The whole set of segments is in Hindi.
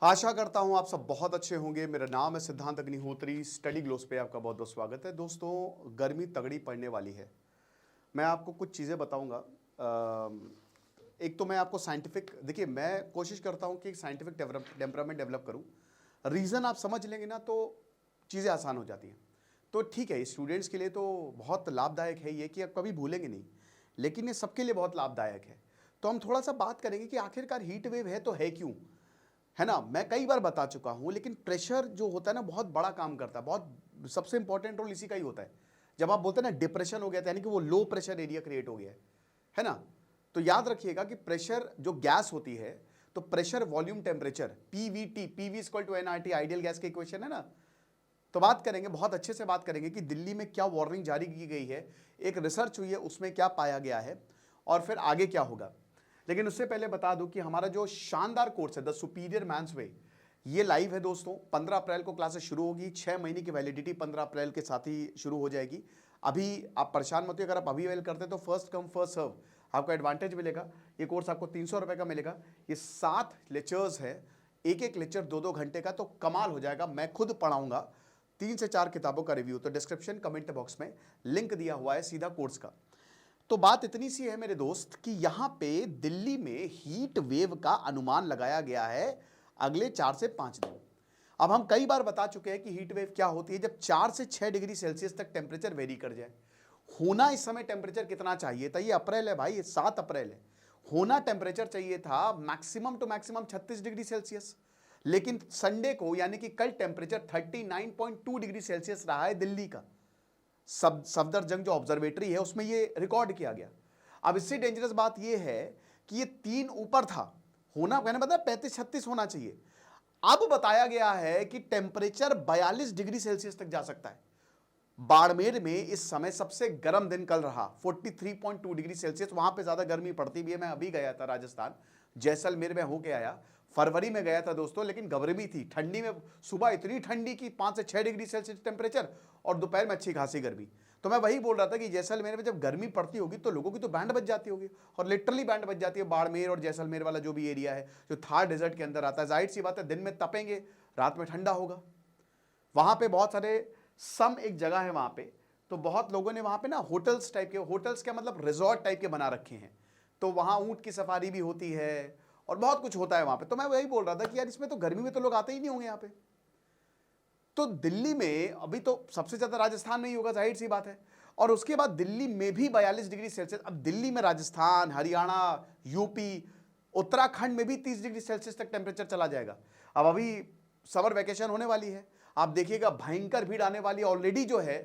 आशा करता हूं आप सब बहुत अच्छे होंगे। मेरा नाम है सिद्धांत अग्निहोत्री। स्टडी ग्लोस पे आपका बहुत बहुत स्वागत है। दोस्तों, गर्मी तगड़ी पड़ने वाली है। मैं आपको कुछ चीज़ें बताऊंगा। एक तो मैं आपको साइंटिफिक, देखिए मैं कोशिश करता हूं कि एक साइंटिफिक टेम्परामेंट डेवलप करूं। रीज़न आप समझ लेंगे ना तो चीज़ें आसान हो जाती हैं। तो ठीक है, स्टूडेंट्स के लिए तो बहुत लाभदायक है ये कि आप कभी भूलेंगे नहीं, लेकिन ये सबके लिए बहुत लाभदायक है। तो हम थोड़ा सा बात करेंगे कि आखिरकार हीट वेव है तो है क्यों, है ना। मैं कई बार बता चुका हूं, लेकिन प्रेशर जो होता है ना बहुत बड़ा काम करता है। बहुत सबसे इंपॉर्टेंट रोल इसी का ही होता है। जब आप बोलते हैं ना डिप्रेशन हो गया था, यानी कि वो लो प्रेशर एरिया क्रिएट हो गया है ना। तो याद रखिएगा कि प्रेशर जो गैस होती है, तो pressure volume temperature PVT, PV equal to NRT, ideal gas की इक्वेशन है ना। तो बात करेंगे, बहुत अच्छे से बात करेंगे कि दिल्ली में क्या वार्निंग जारी की गई है, एक रिसर्च हुई है उसमें क्या पाया गया है, और फिर आगे क्या होगा। लेकिन उससे पहले बता दूं कि हमारा जो शानदार कोर्स है द सुपीरियर मैन्स वे, ये लाइव है दोस्तों। 15 अप्रैल को क्लासेस शुरू होगी। 6 महीने की वैलिडिटी 15 अप्रैल के साथ ही शुरू हो जाएगी। अभी आप परेशान मत होइए, अगर आप अभी अवेल करते हैं तो फर्स्ट कम फर्स्ट सर्व आपको एडवांटेज मिलेगा। ये कोर्स आपको 300 रुपये का मिलेगा। ये 7 लेक्चर्स है, एक एक लेक्चर 2-2 घंटे का, तो कमाल हो जाएगा। मैं खुद पढ़ाऊंगा 3 से 4 किताबों का रिव्यू। तो डिस्क्रिप्शन कमेंट बॉक्स में लिंक दिया हुआ है सीधा कोर्स का। तो बात इतनी सी है मेरे दोस्त कि यहां पे दिल्ली में हीट वेव का अनुमान लगाया गया है अगले 4 से 5 दिन। अब हम कई बार बता चुके हैं कि हीट वेव क्या होती है, जब 4 से 6 डिग्री सेल्सियस तक टेम्परेचर वेरी कर जाए। होना इस समय टेम्परेचर कितना चाहिए था, ये अप्रैल है भाई, ये 7 अप्रैल है। होना टेम्परेचर चाहिए था maximum to maximum 36 degree Celsius. लेकिन संडे को यानी कि कल टेम्परेचर 39.2 डिग्री सेल्सियस रहा है दिल्ली का। सफदरजंग जो ऑब्जर्वेटरी है उसमें ये रिकॉर्ड किया गया। अब इससे डेंजरस बात ये है कि ये 3 ऊपर था। होना मैंने बताया 35-36 होना चाहिए। अब बताया गया है कि टेम्परेचर 42 डिग्री सेल्सियस तक जा सकता है। बाड़मेर में इस समय सबसे गर्म दिन कल रहा, 43.2 डिग्री सेल्सियस। वहां पे ज्यादा गर्मी पड़ती भी है। मैं अभी गया था राजस्थान, जैसलमेर में होके आया। फरवरी में गया था दोस्तों, लेकिन गर्मी थी, ठंडी में सुबह इतनी ठंडी की 5 से 6 डिग्री सेल्सियस टेम्परेचर, और दोपहर में अच्छी खासी गर्मी। तो मैं वही बोल रहा था कि जैसलमेर में जब गर्मी पड़ती होगी तो लोगों की तो बैंड बज जाती होगी, और लिटरली बैंड बज जाती है। बाड़मेर और जैसलमेर वाला जो भी एरिया है जो थार डेजर्ट के अंदर आता है, जाहिर सी बात है दिन में तपेंगे, रात में ठंडा होगा। वहां पे बहुत सारे सम एक जगह है वहां पे, तो बहुत लोगों ने वहां पे ना होटल्स टाइप के, होटल्स क्या मतलब रिजॉर्ट टाइप के बना रखे हैं। तो वहां ऊंट की सफारी भी होती है और बहुत कुछ होता है वहां पे। तो मैं वही बोल रहा था कि यार इसमें तो गर्मी में तो लोग आते ही नहीं होंगे यहाँ पे। तो दिल्ली में अभी तो सबसे ज्यादा राजस्थान में ही होगा, जाहिर सी बात है। और उसके बाद दिल्ली में भी 42 डिग्री सेल्सियस। अब दिल्ली में राजस्थान, हरियाणा, यूपी, उत्तराखंड में भी 30 डिग्री सेल्सियस तक टेम्परेचर चला जाएगा। अब अभी समर वैकेशन होने वाली है, आप देखिएगा भयंकर भीड़ आने वाली है। ऑलरेडी जो है,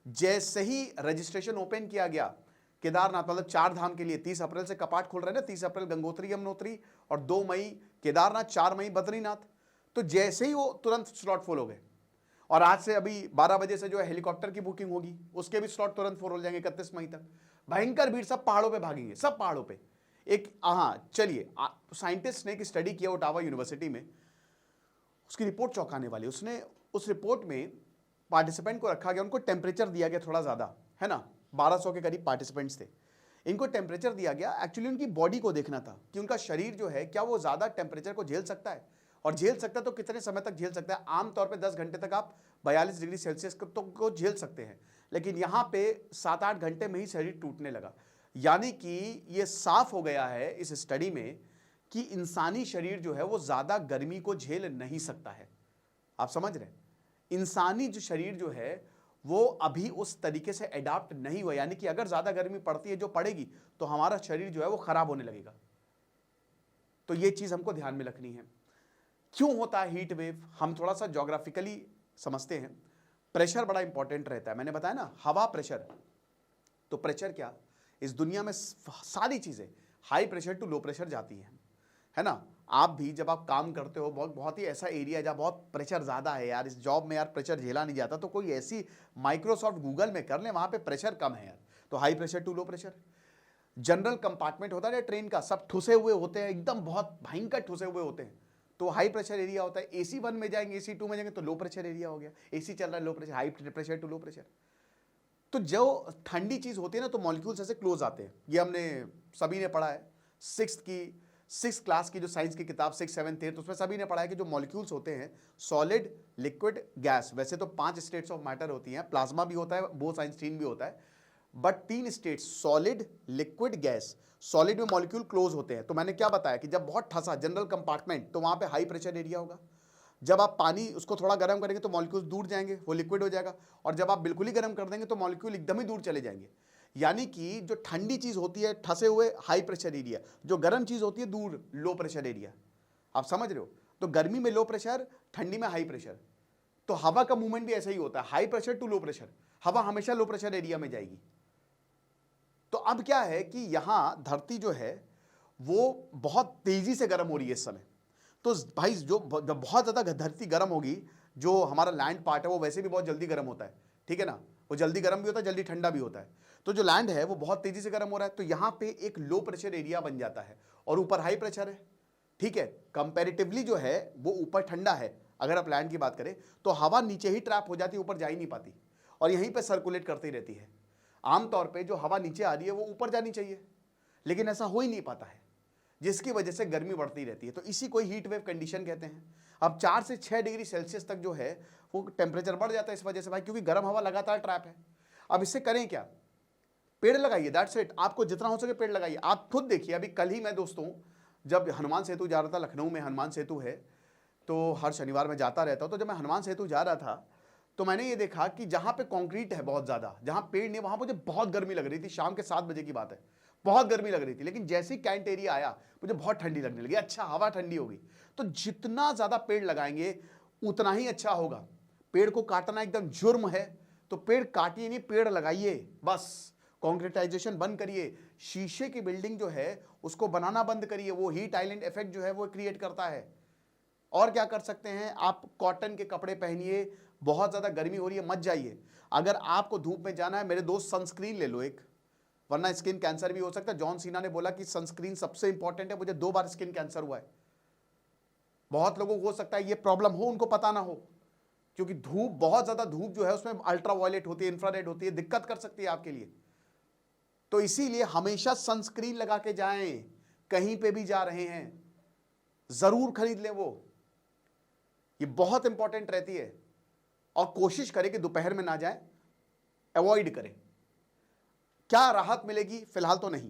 जैसे ही रजिस्ट्रेशन ओपन किया गया केदारनाथ, मतलब 4 धाम के लिए 30 अप्रैल से कपाट खुल रहे हैं ना, 30 अप्रैल गंगोत्री यमुनोत्री और 2 मई केदारनाथ, 4 मई बद्रीनाथ। तो जैसे ही वो तुरंत स्लॉट फुल हो गए। और आज से अभी 12 बजे से जो है हेलीकॉप्टर की बुकिंग होगी, उसके भी स्लॉट तुरंत फुल हो जाएंगे 31 मई तक। भयंकर भीड़, सब पहाड़ों पे भागेंगे, सब पहाड़ों पे। एक हाँ चलिए, साइंटिस्ट ने एक स्टडी किया ओटावा यूनिवर्सिटी में, उसकी रिपोर्ट चौंकाने वाली। उसने उस रिपोर्ट में पार्टिसिपेंट को रखा गया, उनको टेम्परेचर दिया गया थोड़ा ज़्यादा, है ना, 1200 के करीब पार्टिसिपेंट्स थे। इनको टेम्परेचर दिया गया, एक्चुअली उनकी बॉडी को देखना था कि उनका शरीर जो है क्या वो ज़्यादा टेम्परेचर को झेल सकता है, और झेल सकता है तो कितने समय तक झेल सकता है। आमतौर पर 10 घंटे तक आप 42 डिग्री सेल्सियस को झेल सकते हैं, लेकिन यहाँ पे 7-8 घंटे में ही शरीर टूटने लगा। यानी कि ये साफ हो गया है इस स्टडी में कि इंसानी शरीर जो है वो ज़्यादा गर्मी को झेल नहीं सकता है। आप समझ रहे हैं, इंसानी जो शरीर जो है वो अभी उस तरीके से एडाप्ट नहीं हुआ। यानी कि अगर ज्यादा गर्मी पड़ती है, जो पड़ेगी, तो हमारा शरीर जो है वो खराब होने लगेगा। तो ये चीज हमको ध्यान में रखनी है। क्यों होता है हीट वेव, हम थोड़ा सा ज्योग्राफिकली समझते हैं। प्रेशर बड़ा इंपॉर्टेंट रहता है, मैंने बताया ना, हवा प्रेशर। तो प्रेशर क्या, इस दुनिया में सारी चीजें high pressure to low pressure जाती हैं, है ना। आप भी जब आप काम करते हो, बहुत बहुत ही ऐसा एरिया है जहाँ बहुत प्रेशर ज़्यादा है यार, इस जॉब में यार प्रेशर झेला नहीं जाता, तो कोई ऐसी माइक्रोसॉफ्ट गूगल में कर ले, वहाँ पे प्रेशर कम है यार। तो high pressure to low pressure. General compartment होता है ट्रेन का, सब ठुसे हुए होते हैं, एकदम बहुत भयंकर ठुसे हुए होते हैं, तो हाई प्रेशर एरिया होता है। एसी 1 में जाएंगे, एसी 2 में जाएंगे तो लो प्रेशर एरिया हो गया। एसी चल रहा है, low pressure, high pressure to low pressure. तो जो ठंडी चीज़ होती है ना, तो मॉलिक्यूल्स ऐसे क्लोज आते हैं, ये हमने सभी ने पढ़ा है, 6 क्लास की जो साइंस की किताब 6, 7, 8 उसमें सभी ने पढ़ा है कि जो मॉलिक्यूल्स होते हैं सॉलिड, लिक्विड, गैस, वैसे तो 5 स्टेट्स ऑफ मैटर होती हैं, प्लाज्मा भी होता है, बोस-आइंस्टीन भी होता है, but 3 states solid, liquid, gas. Solid में मॉलिक्यूल क्लोज होते हैं, तो मैंने क्या बताया कि जब बहुत ठसा जनरल कंपार्टमेंट तो वहां पे हाई प्रेशर एरिया होगा। जब आप पानी उसको थोड़ा गर्म करेंगे तो मॉलिक्यूल दूर जाएंगे, वो लिक्विड हो जाएगा, और जब आप बिल्कुल ही गर्म कर देंगे तो मॉलिक्यूल एकदम ही दूर चले जाएंगे। यानी कि जो ठंडी चीज होती है ठसे हुए हाई प्रेशर एरिया, जो गर्म चीज होती है दूर लो प्रेशर एरिया। आप समझ रहे हो? तो गर्मी में लो प्रेशर, ठंडी में हाई प्रेशर। तो हवा का मूवमेंट भी ऐसा ही होता है, high pressure to low pressure. हवा हमेशा लो प्रेशर एरिया में जाएगी। तो अब क्या है कि यहां धरती जो है वो बहुत तेजी से गर्म हो रही है इस समय। तो भाई जब बहुत ज्यादा धरती गर्म होगी, जो हमारा लैंड पार्ट है वो वैसे भी बहुत जल्दी गर्म होता है, ठीक है ना, वो जल्दी गर्म भी होता है, जल्दी ठंडा भी होता है। तो जो लैंड है वो बहुत तेजी से गर्म हो रहा है, तो यहां पे एक लो प्रेशर एरिया बन जाता है और ऊपर हाई प्रेशर है, ठीक है। कंपैरेटिवली जो है वो ऊपर ठंडा है। अगर आप लैंड की बात करें तो हवा नीचे ही ट्रैप हो जाती है, ऊपर जा ही नहीं पाती और यहीं पे सर्कुलेट करती रहती है। आमतौर पे जो हवा नीचे आ रही है वो ऊपर जानी चाहिए, लेकिन ऐसा हो ही नहीं पाता है, जिसकी वजह से गर्मी बढ़ती रहती है। तो इसी को हीट वेव कंडीशन कहते हैं। अब 4 से 6 डिग्री सेल्सियस तक जो है वो टेम्परेचर बढ़ जाता है इस वजह से भाई, क्योंकि गर्म हवा लगातार ट्रैप है। अब इससे करें क्या? पेड़ लगाइए, दैट्स इट। आपको जितना हो सके पेड़ लगाइए। आप खुद देखिए, अभी कल ही मैं दोस्तों जब हनुमान सेतु जा रहा था, लखनऊ में हनुमान सेतु है, तो हर शनिवार में जाता रहता हूँ, तो जब मैं हनुमान सेतु जा रहा था तो मैंने ये देखा कि जहाँ पे कंक्रीट है बहुत ज़्यादा, जहाँ पेड़ नहीं, वहाँ मुझे बहुत गर्मी लग रही थी। शाम के 7 बजे की बात है, बहुत गर्मी लग रही थी। लेकिन जैसे ही कैंट एरिया आया मुझे बहुत ठंडी लगने लगी। अच्छा, हवा ठंडी होगी। तो जितना ज़्यादा पेड़ लगाएंगे उतना ही अच्छा होगा। पेड़ को काटना एकदम जुर्म है, तो पेड़ काटिए नहीं, पेड़ लगाइए। बस कॉन्क्रीटाइजेशन बंद करिए। शीशे की बिल्डिंग जो है उसको बनाना बंद करिए, वो हीट आइलैंड इफेक्ट जो है वो क्रिएट करता है। और क्या कर सकते हैं? आप कॉटन के कपड़े पहनिए। बहुत ज़्यादा गर्मी हो रही है, मत जाइए। अगर आपको धूप में जाना है, मेरे दोस्त, सनस्क्रीन ले लो एक, वरना स्किन कैंसर भी हो सकता है। जॉन सीना ने बोला कि सनस्क्रीन सबसे इंपॉर्टेंट है। मुझे 2 बार स्किन कैंसर हुआ है। बहुत लोगों को हो सकता है ये प्रॉब्लम हो, उनको पता ना हो, क्योंकि धूप, बहुत ज्यादा धूप जो है उसमें अल्ट्रा वायलेट होती है, इंफ्रारेड होती है, दिक्कत कर सकती है आपके लिए। तो इसीलिए हमेशा सनस्क्रीन लगा के जाएं। कहीं पे भी जा रहे हैं जरूर खरीद लें वो, ये बहुत इंपॉर्टेंट रहती है। और कोशिश करें कि दोपहर में ना जाएं, अवॉइड करें। क्या राहत मिलेगी? फिलहाल तो नहीं।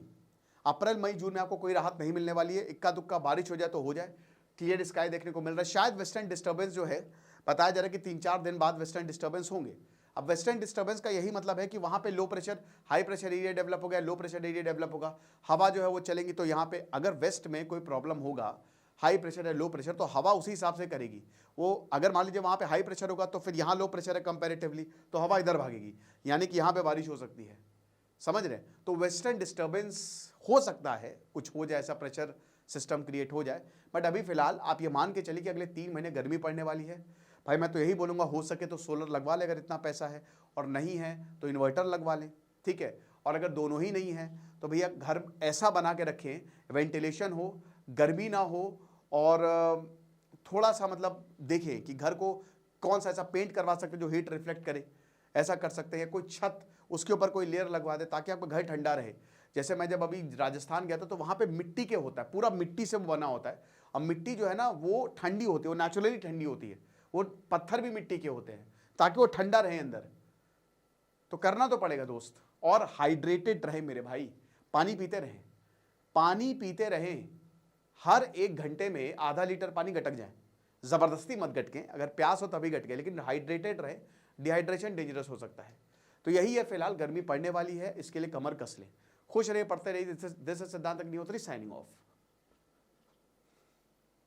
अप्रैल, मई, जून में आपको कोई राहत नहीं मिलने वाली है। इक्का दुक्का बारिश हो जाए तो हो जाए, क्लियर स्काई देखने को मिल रहा है। शायद वेस्टर्न डिस्टर्बेंस जो है, बताया जा रहा है कि 3-4 दिन बाद वेस्टर्न डिस्टर्बेंस होंगे। अब वेस्टर्न डिस्टर्बेंस का यही मतलब है कि वहां पे लो pressure, high pressure area develop हो गया, लो प्रेशर एरिया डेवलप होगा, हवा जो है वो चलेंगी। तो यहाँ पे अगर वेस्ट में कोई प्रॉब्लम होगा, हाई प्रेशर है, लो प्रेशर, तो हवा उसी हिसाब से करेगी। वो अगर मान लीजिए वहां पे हाई प्रेशर होगा तो फिर यहाँ लो प्रेशर है कंपैरेटिवली, तो हवा इधर भागेगी, यानी कि यहाँ पे बारिश हो सकती है। समझ रहे? तो वेस्टर्न डिस्टर्बेंस हो सकता है, कुछ हो जाए, ऐसा प्रेशर सिस्टम क्रिएट हो जाए। बट अभी फिलहाल आप ये मान के चलिए कि अगले 3 महीने गर्मी पड़ने वाली है। भाई मैं तो यही बोलूँगा, हो सके तो सोलर लगवा ले अगर इतना पैसा है, और नहीं है तो इन्वर्टर लगवा लें, ठीक है। और अगर दोनों ही नहीं है तो भैया घर ऐसा बना के रखें, वेंटिलेशन हो, गर्मी ना हो, और थोड़ा सा मतलब देखें कि घर को कौन सा ऐसा पेंट करवा सकते जो हीट रिफ्लेक्ट करे, ऐसा कर सकते हैं। कोई छत, उसके ऊपर कोई लेयर लगवा दे ताकि आपका घर ठंडा रहे। जैसे मैं जब अभी राजस्थान गया था तो वहाँ पे मिट्टी के होता है, पूरा मिट्टी से बना होता है। अब मिट्टी जो है ना वो ठंडी होती है, वो नेचुरली ठंडी होती है। वो पत्थर भी मिट्टी के होते हैं ताकि वो ठंडा रहे अंदर। तो करना तो पड़ेगा दोस्त। और हाइड्रेटेड रहे मेरे भाई, पानी पीते रहें, पानी पीते रहें। हर 1 घंटे में आधा लीटर पानी गटक जाए, जबरदस्ती मत गटके, अगर प्यास हो तभी गटके, लेकिन हाइड्रेटेड रहे। डिहाइड्रेशन डेंजरस हो सकता है। तो यही है, फिलहाल गर्मी पड़ने वाली है, इसके लिए कमर कस लें। खुश रहे, पढ़ते रहिए। दिस इज सिद्धांत अग्निहोत्री साइनिंग ऑफ।